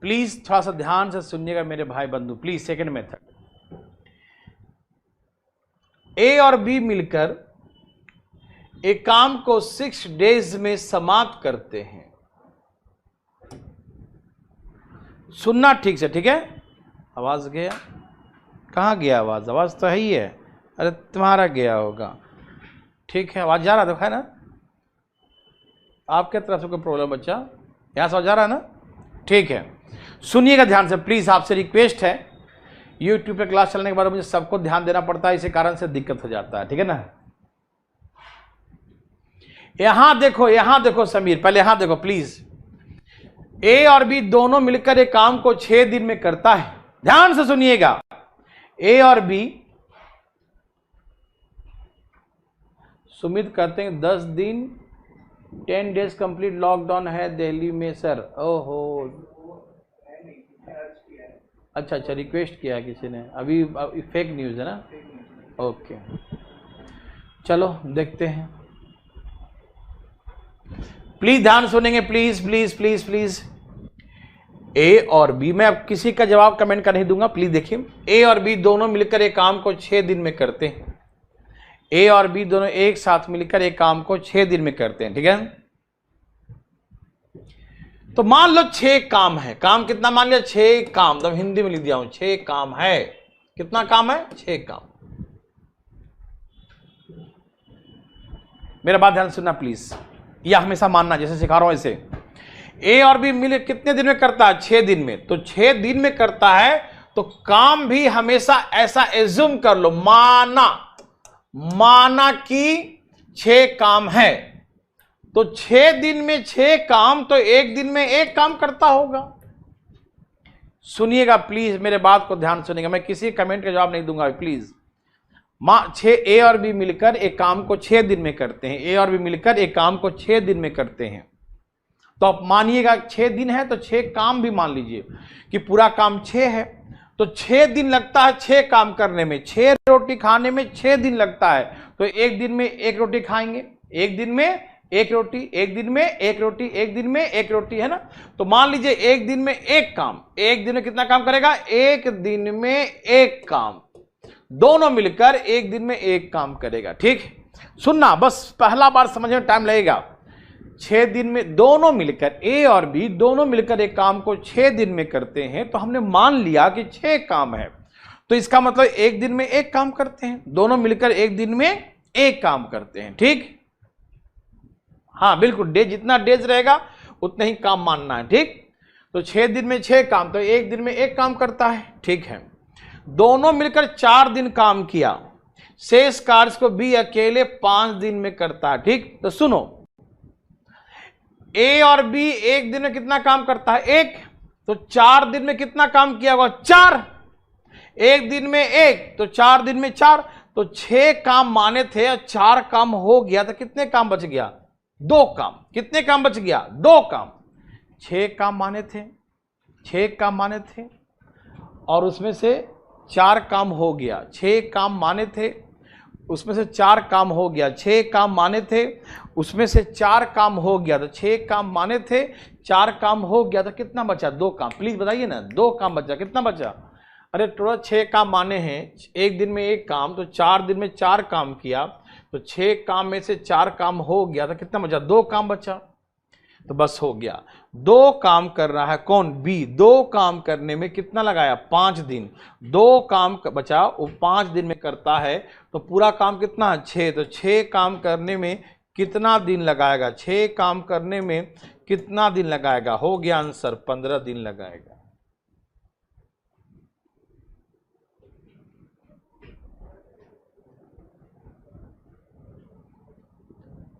प्लीज थोड़ा सा ध्यान से सुनिएगा मेरे भाई बंधु, प्लीज। सेकंड मेथड, ए और बी मिलकर एक काम को 6 डेज में समाप्त करते हैं। सुनना ठीक से, ठीक है? आवाज गया? कहां गया आवाज? आवाज तो है ही है। अरे तुम्हारा गया होगा, ठीक है? आवाज जा रहा देखा है ना? आपके तरफ से कोई प्रॉब्लम बच्चा? यहां से आवाज जा रहा है ना? ठीक है, सुनिएगा ध्यान से प्लीज। आपसे रिक्वेस्ट है, यूट्यूब पे क्लास चलने के बाद मुझे सबको ध्यान देना पड़ता है, इसी कारण से दिक्कत हो जाता है, ठीक है ना? यहां देखो समीर, पहले यहां देखो प्लीज। ए और बी दोनों मिलकर एक काम को 6 दिन में करता है। ध्यान से सुनिएगा। ए और बी सुमित करते हैं 10 दिन, 10 डेज कंप्लीट लॉकडाउन है दिल्ली में सर। ओहो, अच्छा, रिक्वेस्ट किया किसी ने। अभी फेक न्यूज है ना? ओके, चलो देखते हैं। प्लीज ध्यान सुनेंगे, प्लीज प्लीज प्लीज प्लीज। ए और बी, मैं अब किसी का जवाब कमेंट कर नहीं दूंगा, प्लीज देखिए। ए और बी दोनों मिलकर एक काम को 6 दिन में करते हैं। ए और बी दोनों एक साथ मिलकर एक काम को 6 दिन में करते हैं, ठीक है। तो मान लो 6 काम है, काम कितना मान लिया? 6 काम, तो हिंदी में लिख दिया हूं 6 काम है। कितना काम है? 6 काम। मेरा बात ध्यान सुनना प्लीज, यह हमेशा मानना जैसे सिखा रहा हूं ऐसे। ए और बी मिले कितने दिन में करता है? 6 दिन में। तो 6 दिन में करता है तो काम भी हमेशा ऐसा एज्यूम कर लो, माना कि 6 काम है, तो 6 दिन में 6 काम, तो एक दिन में एक काम करता होगा। सुनिएगा प्लीज, मेरे बात को ध्यान सुनिएगा, मैं किसी कमेंट का जवाब नहीं दूंगा प्लीज। 6 ए और बी मिलकर एक काम को 6 दिन में करते हैं। ए और बी मिलकर एक काम को 6 दिन में करते हैं। तो आप मानिएगा 6 दिन है तो 6 काम भी मान लीजिए कि पूरा काम 6 है, तो 6 दिन लगता है 6 काम करने में। 6 रोटी खाने में 6 दिन लगता है, तो एक दिन में 1 रोटी खाएंगे, एक दिन में 1 रोटी, एक दिन में 1 रोटी, एक दिन में 1 रोटी, है ना। तो मान लीजिए एक दिन में 1 काम, एक दिन में कितना काम करेगा? एक दिन में 1 काम, दोनों मिलकर एक दिन में 1 काम करेगा। ठीक, सुनना बस, पहला बार समझने में टाइम लगेगा। 6 दिन में दोनों मिलकर, ए और बी दोनों मिलकर एक काम को 6 दिन में करते हैं, तो हमने मान लिया कि 6 काम है, तो इसका मतलब एक दिन में 1 काम करते हैं, दोनों मिलकर एक दिन में 1 काम करते हैं। ठीक, हाँ बिल्कुल, डे जितना डेज रहेगा उतना ही काम मानना है। ठीक, तो 6 दिन में 6 काम, तो एक दिन में 1 काम करता है। ठीक है, दोनों मिलकर 4 दिन काम किया, शेष कार्य को बी अकेले 5 दिन में करता है। ठीक, तो सुनो, ए और बी एक दिन में कितना काम करता है? 1, तो 4 दिन में कितना काम किया होगा? 4, एक दिन में 1, तो 4 दिन में 4, तो 6 काम माने थे और 4 काम हो गया, तो कितने काम बच गया? 2 काम। कितने काम बच गया? 2 काम। 6 काम माने थे, 6 काम माने थे, और उसमें से 4 काम हो गया। 6 काम माने थे, उसमें से 4 काम हो गया। 6 काम माने थे, उसमें से 4 काम हो गया, तो 6 काम माने थे, 4 काम हो गया, तो कितना बचा? 2 काम। प्लीज बताइए ना, 2 काम बचा। कितना बचा? अरे टोटल 6 काम माने हैं, एक दिन में 1 काम, तो 4 दिन में 4 काम किया, तो 6 काम में से 4 काम हो गया, तो कितना बचा? 2 काम बचा। तो बस हो गया। 2 काम कर रहा है कौन? बी। 2 काम करने में कितना लगाया? 5 दिन। 2 काम बचा, वो 5 दिन में करता है, तो पूरा काम कितना है? 6। तो 6 काम करने में कितना दिन लगाएगा? 6 काम करने में कितना दिन लगाएगा? हो गया आंसर, 15 दिन लगाएगा।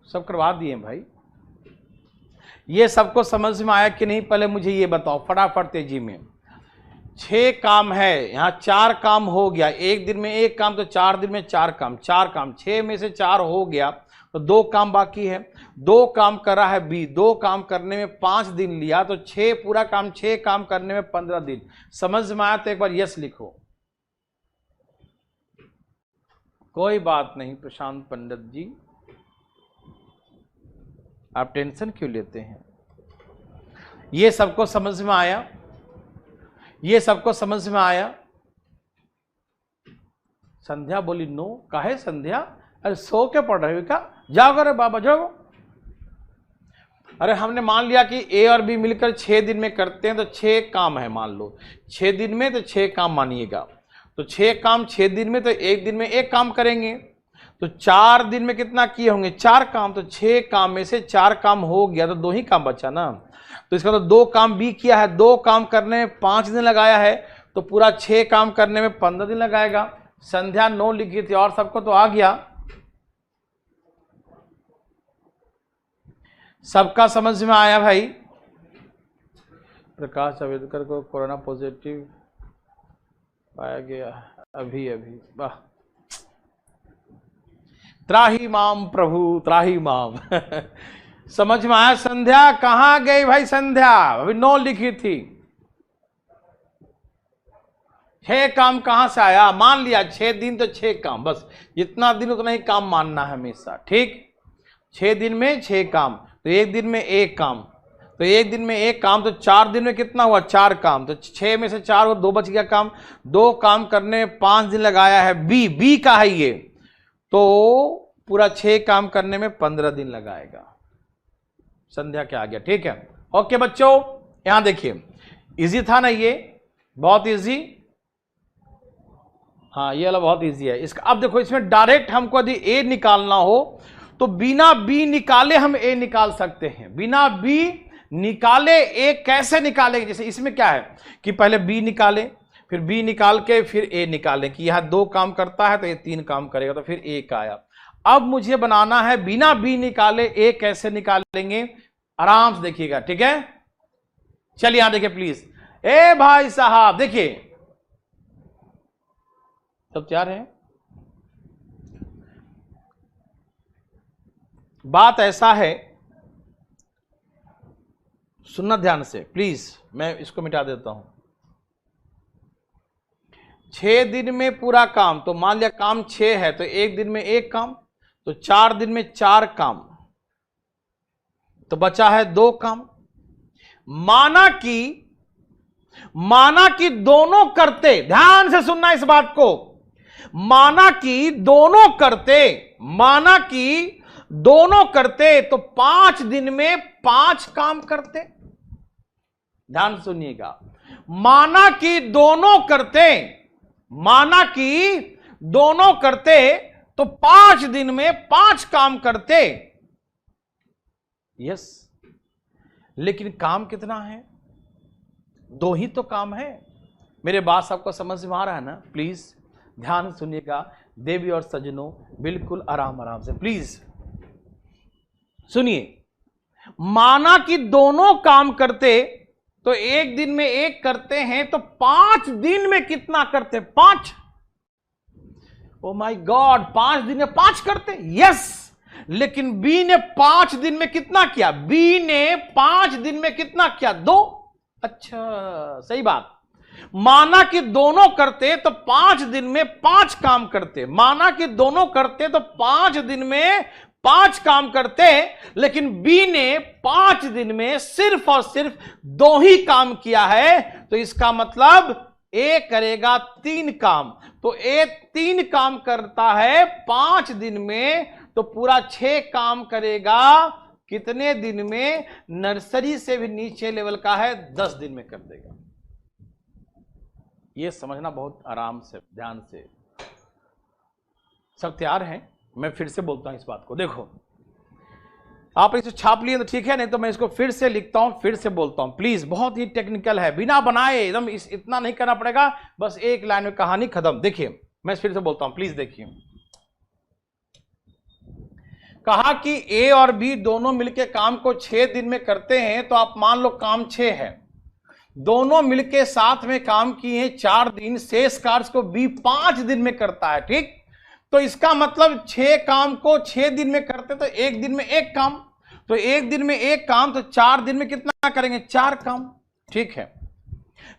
सब करवा दिए भाई। ये सबको समझ में आया कि नहीं? पहले मुझे ये बताओ फटाफट तेजी में। 6 काम है, यहाँ 4 काम हो गया, एक दिन में 1 काम, तो 4 दिन में 4 काम। 4 काम, 6 में से 4 हो गया, तो 2 काम बाकी है। 2 काम कर रहा है बी, 2 काम करने में 5 दिन लिया, तो 6 पूरा काम, 6 काम करने में 15 दिन। समझ में आया तो एक बार यस लिखो। कोई बात नहीं प्रशांत पंडित जी, आप टेंशन क्यों लेते हैं? ये सबको समझ में आया? ये सबको समझ में आया? संध्या बोली नो। काहे संध्या? अरे सो के पढ़ रहे हो क्या? जाओ करे बाबा जाओ। अरे हमने मान लिया कि ए और बी मिलकर 6 दिन में करते हैं, तो 6 काम है मान लो। 6 दिन में तो 6 काम मानिएगा, तो 6 काम 6 दिन में, तो एक दिन में 1 काम करेंगे, तो 4 दिन में कितना किए होंगे? 4 काम। तो 6 काम में से 4 काम हो गया, तो 2 ही काम बचा ना। तो इसका तो 2 काम बी किया है, 2 काम करने में 5 दिन लगाया है, तो पूरा 6 काम करने में 15 दिन लगाएगा। संध्या 9 लिखी थी, और सबको तो आ गया। सबका समझ में आया भाई? प्रकाश जावड़ेकर को कोरोना पॉजिटिव पाया गया अभी। वाह, त्राही माम प्रभु त्राही माम। समझ में आया? संध्या कहां गई भाई? संध्या अभी 9 लिखी थी। 6 काम कहां से आया? मान लिया 6 दिन तो 6 काम, बस जितना दिन उतना ही काम मानना है हमेशा। ठीक, 6 दिन में 6 काम, तो एक दिन में 1 काम, तो एक दिन में एक काम, तो 4 दिन में कितना हुआ? 4 काम। तो 6 में से 4 और 2 बच गया काम। 2 काम करने में 5 दिन लगाया है। बी का है ये, तो पूरा 6 काम करने में 15 दिन लगाएगा। संध्या क्या आ गया? ठीक है, ओके बच्चों, यहां देखिए इजी था ना ये, बहुत इजी। हाँ ये वाला बहुत इजी है इसका। अब देखो इसमें डायरेक्ट हमको यदि ए निकालना हो तो बिना बी निकाले हम ए निकाल सकते हैं। बिना बी निकाले ए कैसे निकालेंगे? जैसे इसमें क्या है कि पहले बी निकाले, फिर बी निकाल के फिर ए निकालें कि यहां 2 काम करता है तो ये 3 काम करेगा, तो फिर ए का आया। अब मुझे बनाना है बिना बी निकाले ए कैसे निकालेंगे, आराम से देखिएगा, ठीक है। चलिए यहां देखिए प्लीज, ए भाई साहब देखिए, सब तैयार है? बात ऐसा है, सुनना ध्यान से प्लीज, मैं इसको मिटा देता हूं। 6 दिन में पूरा काम, तो मान लिया काम 6 है तो एक दिन में एक काम, तो 4 दिन में 4 काम, तो बचा है 2 काम। माना कि दोनों करते, ध्यान से सुनना इस बात को, माना कि दोनों करते तो 5 दिन में 5 काम करते। ध्यान सुनिएगा, माना कि दोनों करते तो 5 दिन में 5 काम करते। यस, लेकिन काम कितना है? 2 ही तो काम है। मेरे बात सबको समझ में आ रहा है ना? प्लीज ध्यान सुनिएगा देवी और सज्जनों, बिल्कुल आराम से प्लीज सुनिए। माना कि दोनों काम करते तो एक दिन में एक करते हैं, तो 5 दिन में कितना करते? 5। ओ माय गॉड, 5 दिन में 5 करते। यस, लेकिन बी ने 5 दिन में कितना किया? बी ने 5 दिन में कितना किया? 2। अच्छा, सही बात। माना कि दोनों करते तो 5 दिन में 5 काम करते। माना कि दोनों करते तो 5 दिन में 5 काम करते, लेकिन बी ने 5 दिन में सिर्फ और सिर्फ 2 ही काम किया है। तो इसका मतलब ए करेगा 3 काम। तो ए 3 काम करता है 5 दिन में, तो पूरा 6 काम करेगा कितने दिन में? नर्सरी से भी नीचे लेवल का है, 10 दिन में कर देगा। यह समझना बहुत आराम से, ध्यान से। सब तैयार हैं? मैं फिर से बोलता हूं इस बात को। देखो, आप इसे छाप लिए तो ठीक है, नहीं तो मैं इसको फिर से लिखता हूं, फिर से बोलता हूं प्लीज। बहुत ही टेक्निकल है, बिना बनाए एकदम इतना नहीं करना पड़ेगा, बस एक लाइन में कहानी खत्म। देखिए मैं फिर से बोलता हूं, प्लीज देखिए। कहा कि ए और बी दोनों मिलकर काम को 6 दिन में करते हैं, तो आप मान लो काम 6 है, दोनों मिलके साथ में काम किए 4 दिन, शेष कार्य को बी 5 दिन में करता है, ठीक। तो इसका मतलब 6 काम को 6 दिन में करते तो एक दिन में एक काम, तो एक दिन में एक काम, तो 4 दिन में कितना करेंगे? 4 काम, ठीक है।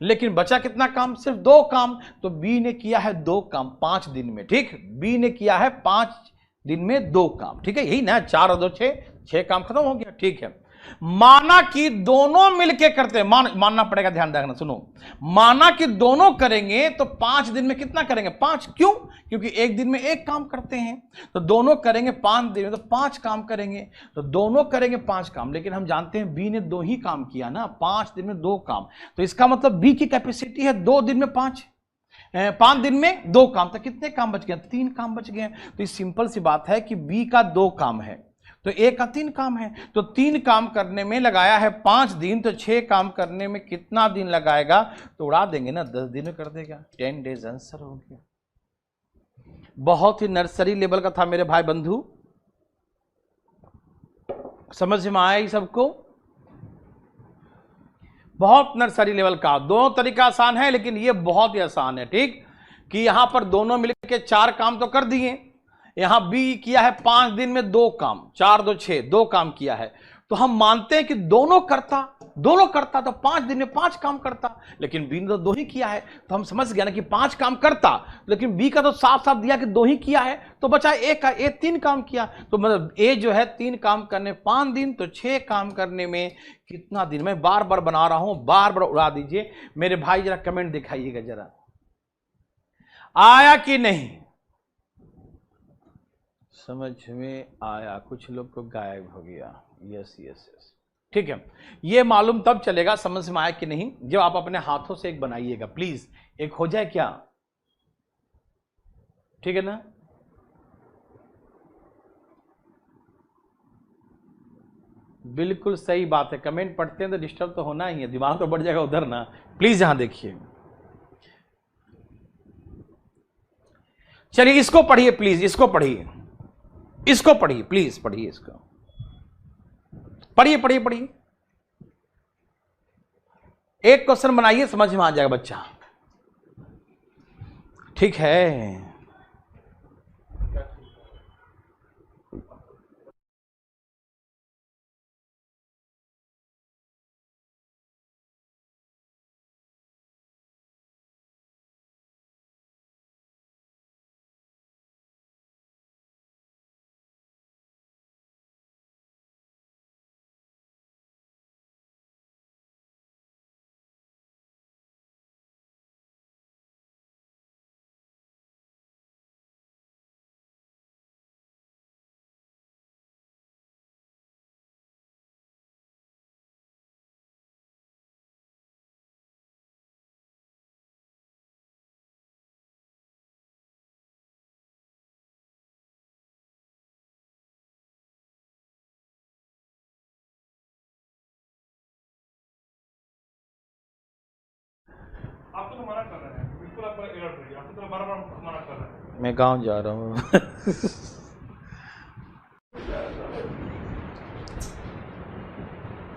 लेकिन बचा कितना काम? सिर्फ 2 काम। तो बी ने किया है 2 काम 5 दिन में, ठीक। बी ने किया है 5 दिन में 2 काम, ठीक है, यही ना, 4 और 2 6 काम खत्म हो गया, ठीक है। माना कि दोनों मिलके करते, मानना पड़ेगा, ध्यान रखना, सुनो। माना कि दोनों करेंगे तो 5 दिन में कितना करेंगे? 5। क्यों? क्योंकि एक दिन में एक काम करते हैं, तो दोनों करेंगे 5 दिन में तो 5 काम करेंगे, तो दोनों करेंगे 5 काम। लेकिन हम जानते हैं बी ने 2 ही काम किया ना, 5 दिन में 2 काम, तो इसका मतलब बी की कैपेसिटी है 2 दिन में 5 दिन में 2 काम, तो कितने काम बच गए? 3 काम बच गए। तो ये सिंपल सी बात है कि बी का 2 काम है तो ए का 3 काम है, तो 3 काम करने में लगाया है 5 दिन, तो 6 काम करने में कितना दिन लगाएगा? तो उड़ा देंगे ना, 10 दिन में कर देगा। 10 डेज आंसर हो गया। बहुत ही नर्सरी लेवल का था मेरे भाई बंधु, समझ में आया ये सबको? बहुत नर्सरी लेवल का। दोनों तरीका आसान है, लेकिन ये बहुत ही आसान है, ठीक। कि यहां पर दोनों मिलकर 4 काम तो कर दिए, यहां बी किया है 5 दिन में 2 काम, 4 2 6, 2 काम किया है। तो हम मानते हैं कि दोनों करता दोनों करता तो 5 दिन में 5 काम करता, लेकिन बी ने तो 2 ही किया है, तो हम समझ गया ना कि 5 काम करता, लेकिन बी का तो साफ साफ दिया कि 2 ही किया है, तो बचा ए का, ए 3 काम किया, तो मतलब ए जो है 3 काम करने 5 दिन, तो 6 काम करने में कितना दिन। मैं बार बार बना रहा हूं, बार बार उड़ा दीजिए मेरे भाई, जरा कमेंट दिखाइएगा जरा, आया कि नहीं, समझ में आया? कुछ लोग को गायब हो गया। यस यस यस, ठीक है। ये मालूम तब चलेगा समझ में आया कि नहीं जब आप अपने हाथों से एक बनाइएगा। प्लीज एक हो जाए क्या, ठीक है ना? बिल्कुल सही बात है, कमेंट पढ़ते हैं तो डिस्टर्ब तो होना ही है, दिमाग तो बढ़ जाएगा उधर ना। प्लीज यहां देखिए, चलिए इसको पढ़िए प्लीज, इसको पढ़िए, इसको पढ़िए प्लीज, पढ़िए इसको, पढ़िए पढ़िए पढ़िए। एक क्वेश्चन बनाइए, समझ में आ जाएगा बच्चा, ठीक है? आपको तो मना कर रहे हैं, बिल्कुल आपका एरर है, आपको तो बार-बार मना कर रहे हैं। मैं गांव जा रहा हूं।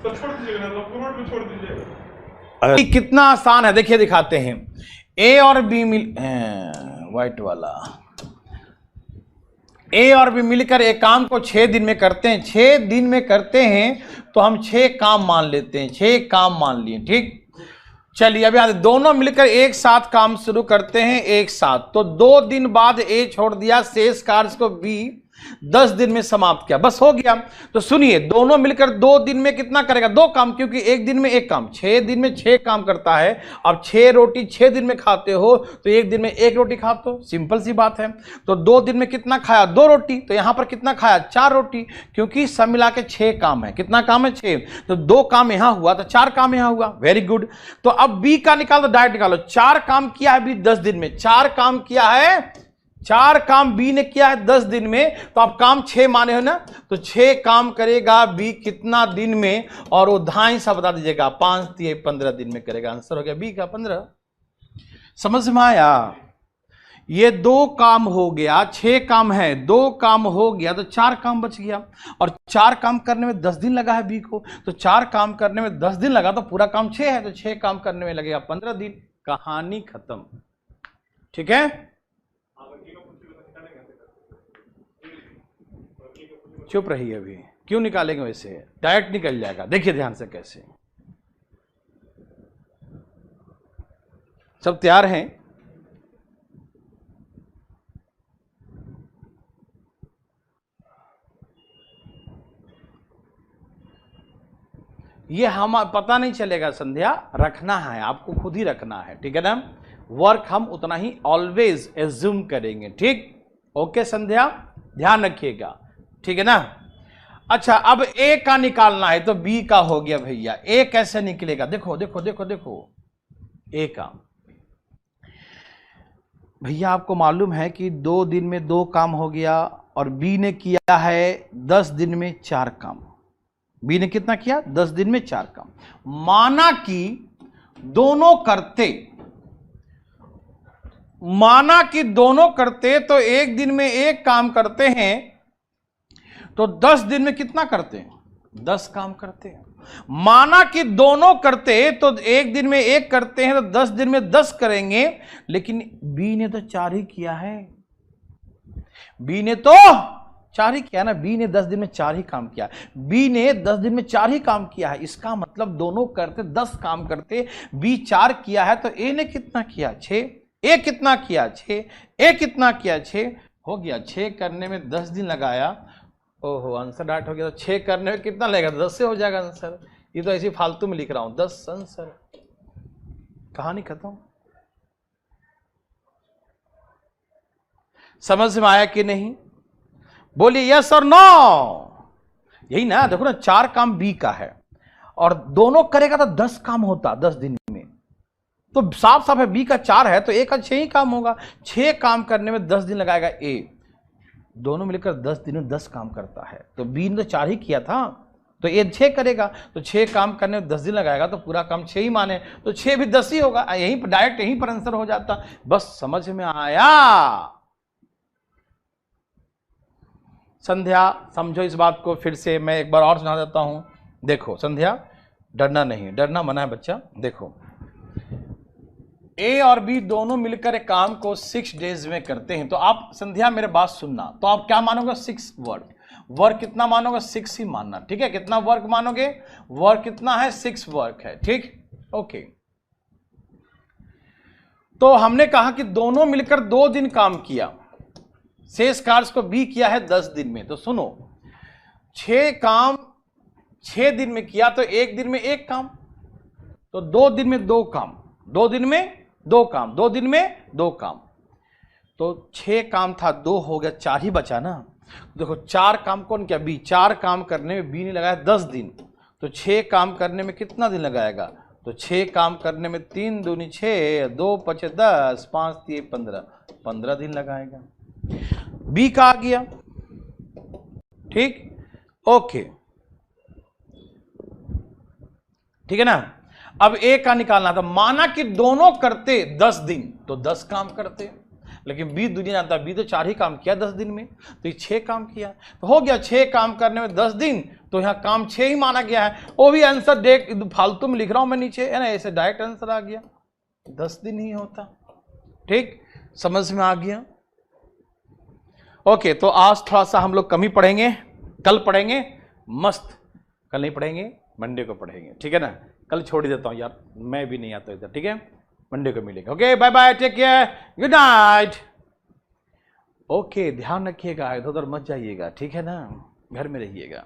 तो छोड़ दीजिएगा ना, रोड में छोड़ दीजिए। कितना आसान है, देखिए दिखाते हैं। ए और बी मिल, व्हाइट वाला, ए और बी मिलकर एक काम को 6 दिन में करते हैं। 6 दिन में करते हैं तो हम 6 काम मान लेते हैं, 6 काम मान लिए, ठीक। चलिए अब याद, दोनों मिलकर एक साथ काम शुरू करते हैं एक साथ, तो 2 दिन बाद ए छोड़ दिया, शेष कार्य को बी 10 दिन में समाप्त किया, बस हो गया। तो सुनिए, दोनों मिलकर 2 दिन में कितना करेगा? 2 काम, क्योंकि एक दिन में एक काम, 6 दिन में 6 काम करता है। अब 6 रोटी 6 दिन में खाते हो तो एक दिन में 1 रोटी खाते हो, सिंपल सी बात है। तो 2 दिन में कितना खाया? 2 रोटी। तो यहां पर कितना खाया? 4 रोटी, क्योंकि सब मिला के 6 काम है। कितना काम है? 6। तो 2 काम यहां हुआ तो 4 काम यहां हुआ, वेरी गुड। तो अब बी का निकालो, डायरेक्ट निकालो। 4 काम किया है बी 10 दिन में, 4 काम किया है, 4 काम बी ने किया है 10 दिन में, तो आप काम 6 माने हो ना, तो 6 काम करेगा बी कितना दिन में, और वो धाई सा बता दीजिएगा, 5 3 15 दिन में करेगा। आंसर हो गया बी का 15। समझ में आया? ये 2 काम हो गया, 6 काम है, 2 काम हो गया तो 4 काम बच गया, और 4 काम करने में 10 दिन लगा है बी को, तो 4 काम करने में 10 दिन लगा तो पूरा काम 6 है, तो 6 काम करने में लगेगा 15 दिन। कहानी खत्म, ठीक है? चुप रहिए, अभी क्यों निकालेंगे? वैसे डायरेक्ट निकल जाएगा, देखिए ध्यान से कैसे। सब तैयार हैं? ये हम पता नहीं चलेगा, संध्या रखना है आपको, खुद ही रखना है, ठीक है ना? वर्क हम उतना ही ऑलवेज एज्यूम करेंगे, ठीक? ओके संध्या, ध्यान रखिएगा, ठीक है ना? अच्छा, अब ए का निकालना है तो बी का हो गया भैया। ए कैसे निकलेगा? देखो देखो देखो देखो, ए का भैया आपको मालूम है कि 2 दिन में 2 काम हो गया, और बी ने किया है 10 दिन में 4 काम। बी ने कितना किया? 10 दिन में 4 काम। माना कि दोनों करते तो एक दिन में 1 काम करते हैं, तो 10 दिन में कितना करते हैं? 10 काम करते हैं। माना कि दोनों करते तो एक दिन में 1 करते हैं, तो 10 दिन में 10 करेंगे, लेकिन बी ने तो 4 ही किया है, बी ने तो 4 ही किया ना, बी ने 10 दिन में 4 ही काम किया, बी ने 10 दिन में 4 ही काम किया है। इसका मतलब दोनों करते 10 काम करते, बी 4 किया है तो ए ने कितना किया 6, ए कितना किया 6, ए कितना किया 6, हो गया 6 करने में 10 दिन लगाया। ओहो आंसर डायरेक्ट हो गया। तो 6 करने में कितना लगेगा, 10 से हो जाएगा आंसर। ये तो ऐसी फालतू में लिख रहा हूं 10 आंसर, कहानी खत्म। समझ में आया कि नहीं, बोलिए यस और नो। यही ना, देखो ना 4 काम बी का है और दोनों करेगा तो 10 काम होता 10 दिन में, तो साफ साफ है बी का 4 है तो ए का 6 ही काम होगा। 6 काम करने में 10 दिन लगाएगा ए, दोनों मिलकर 10 दिन में 10 काम करता है, तो बी ने तो 4 ही किया था तो ए 6 करेगा, तो 6 काम करने में 10 दिन लगाएगा तो पूरा काम 6 ही माने, तो 6 भी 10 ही होगा। यहीं पर डायरेक्ट यहीं पर आंसर हो जाता। बस समझ में आया। संध्या समझो इस बात को, फिर से मैं एक बार और सुना देता हूं। देखो संध्या, डरना नहीं, डरना मना है बच्चा। देखो ए और बी दोनों मिलकर एक काम को 6 डेज में करते हैं, तो आप संध्या मेरे बात सुनना, तो आप क्या मानोगे 6 वर्क, वर्क कितना मानोगे 6 ही मानना, ठीक है। कितना वर्क मानोगे, वर्क कितना है 6 वर्क है, ठीक ओके। तो हमने कहा कि दोनों मिलकर 2 दिन काम किया, शेष कार्य को बी किया है 10 दिन में। तो सुनो 6 काम 6 दिन में किया तो 1 दिन में 1 काम, तो 2 दिन में 2 काम, 2 दिन में 2 काम, 2 दिन में 2 काम, तो 6 काम था 2 हो गया 4 ही बचा ना। देखो 4 काम कौन किया, बी। 4 काम करने में बी ने लगाया 10 दिन, तो 6 काम करने में कितना दिन लगाएगा, तो 6 काम करने में 3 दूनी 6, 2 पचे 10, 5 3 15, 15 दिन लगाएगा। बी का आ गया, ठीक ओके, ठीक है ना। अब ए का निकालना था, माना कि दोनों करते 10 दिन तो 10 काम करते, लेकिन बी दुनिया जानता है बी तो 4 ही काम किया 10 दिन में, तो ये 6 काम किया, तो हो गया 6 काम करने में 10 दिन, तो यहां काम 6 ही माना गया है। वो भी आंसर देख फालतू में लिख रहा हूं मैं नीचे, है ना, ऐसे डायरेक्ट आंसर आ गया, 10 दिन ही होता, ठीक समझ में आ गया। ओके, तो आज थोड़ा सा हम लोग कम ही पढ़ेंगे, कल पढ़ेंगे मस्त, कल नहीं पढ़ेंगे मंडे को पढ़ेंगे, ठीक है ना। कल छोड़ ही देता हूं यार, मैं भी नहीं आता इधर, ठीक है, मंडे को मिलेंगे। Okay bye bye, take care, good night. Okay ध्यान रखिएगा, इधर उधर मत जाइएगा, ठीक है ना, घर में रहिएगा।